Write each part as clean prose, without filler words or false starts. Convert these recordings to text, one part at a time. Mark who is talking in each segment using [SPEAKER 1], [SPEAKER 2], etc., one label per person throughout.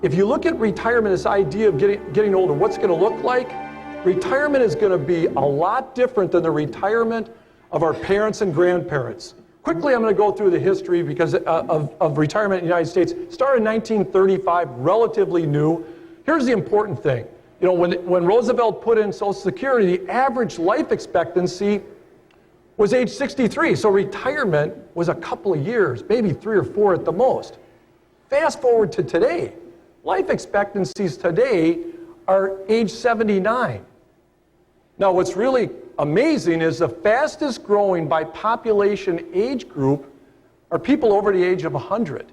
[SPEAKER 1] if you look at retirement, this idea of getting older, what's it going to look like? Retirement is going to be a lot different than the retirement of our parents and grandparents. Quickly, I'm going to go through the history because of retirement in the United States. Started in 1935, relatively new. Here's the important thing. You know, when Roosevelt put in Social Security, the average life expectancy was age 63. So retirement was a couple of years, maybe 3 or 4 at the most. Fast forward to today. Life expectancies today are age 79. Now, what's really amazing is the fastest growing by population age group are people over the age of 100.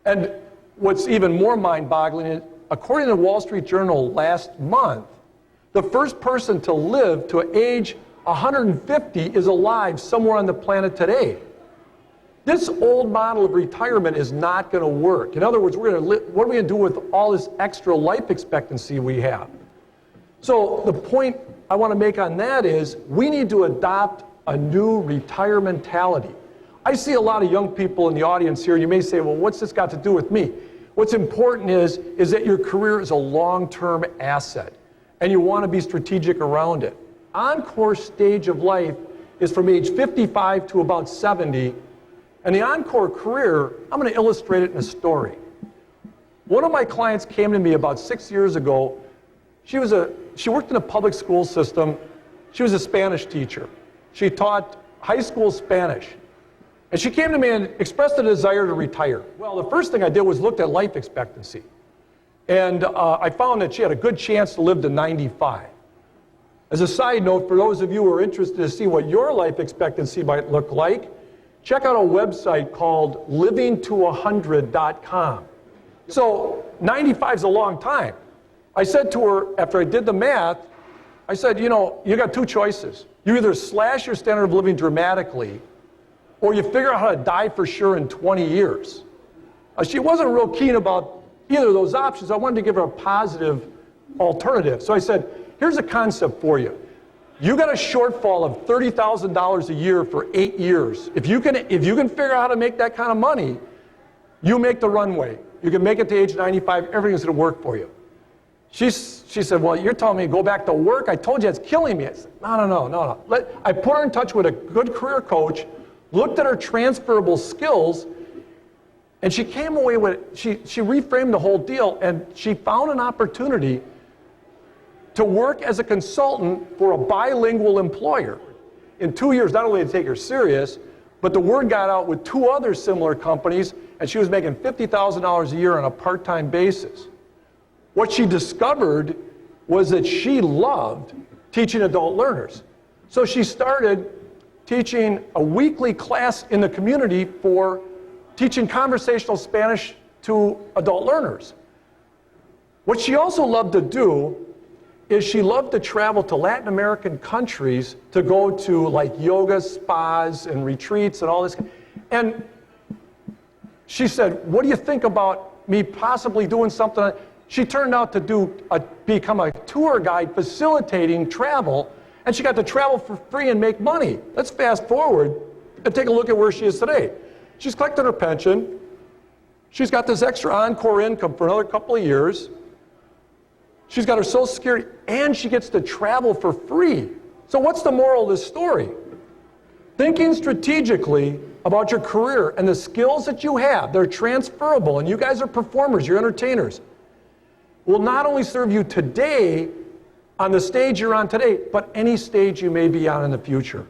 [SPEAKER 1] And what's even more mind-boggling is, according to the Wall Street Journal last month, the first person to live to age 150 is alive somewhere on the planet today. This old model of retirement is not going to work. In other words, what are we going to do with all this extra life expectancy we have? So the point I want to make on that is we need to adopt a new retirement mentality. I see a lot of young people in the audience here, and you may say, well, what's this got to do with me? What's important is that your career is a long-term asset, and you want to be strategic around it. Encore stage of life is from age 55 to about 70, and the encore career, I'm going to illustrate it in a story. One of my clients came to me about 6 years ago. She worked in a public school system. She was a Spanish teacher. She taught high school Spanish. And she came to me and expressed a desire to retire. Well, the first thing I did was looked at life expectancy. And I found that she had a good chance to live to 95. As a side note, for those of you who are interested to see what your life expectancy might look like, check out a website called livingto100.com. So 95 is a long time. I said to her, after I did the math, I said, you know, you got 2 choices. You either slash your standard of living dramatically, or you figure out how to die for sure in 20 years. She wasn't real keen about either of those options. I wanted to give her a positive alternative. So I said, here's a concept for you. You got a shortfall of $30,000 a year for 8 years. If you can figure out how to make that kind of money, you make the runway. You can make it to age 95, everything's going to work for you. She said, well, you're telling me to go back to work? I told you it's killing me. I said, no. I put her in touch with a good career coach, looked at her transferable skills, and she came away with, she reframed the whole deal, and she found an opportunity to work as a consultant for a bilingual employer. In 2 years, not only did they take her serious, but the word got out with 2 other similar companies, and she was making $50,000 a year on a part-time basis. What she discovered was that she loved teaching adult learners. So she started teaching a weekly class in the community for teaching conversational Spanish to adult learners. What she also loved to do is she loved to travel to Latin American countries to go to like yoga spas and retreats and all this. And she said, what do you think about me possibly doing something? She turned out to become a tour guide facilitating travel, and she got to travel for free and make money. Let's fast forward and take a look at where she is today. She's collected her pension. She's got this extra encore income for another couple of years. She's got her Social Security, and she gets to travel for free. So what's the moral of this story? Thinking strategically about your career and the skills that you have, they're transferable, and you guys are performers, you're entertainers, will not only serve you today on the stage you're on today, but any stage you may be on in the future.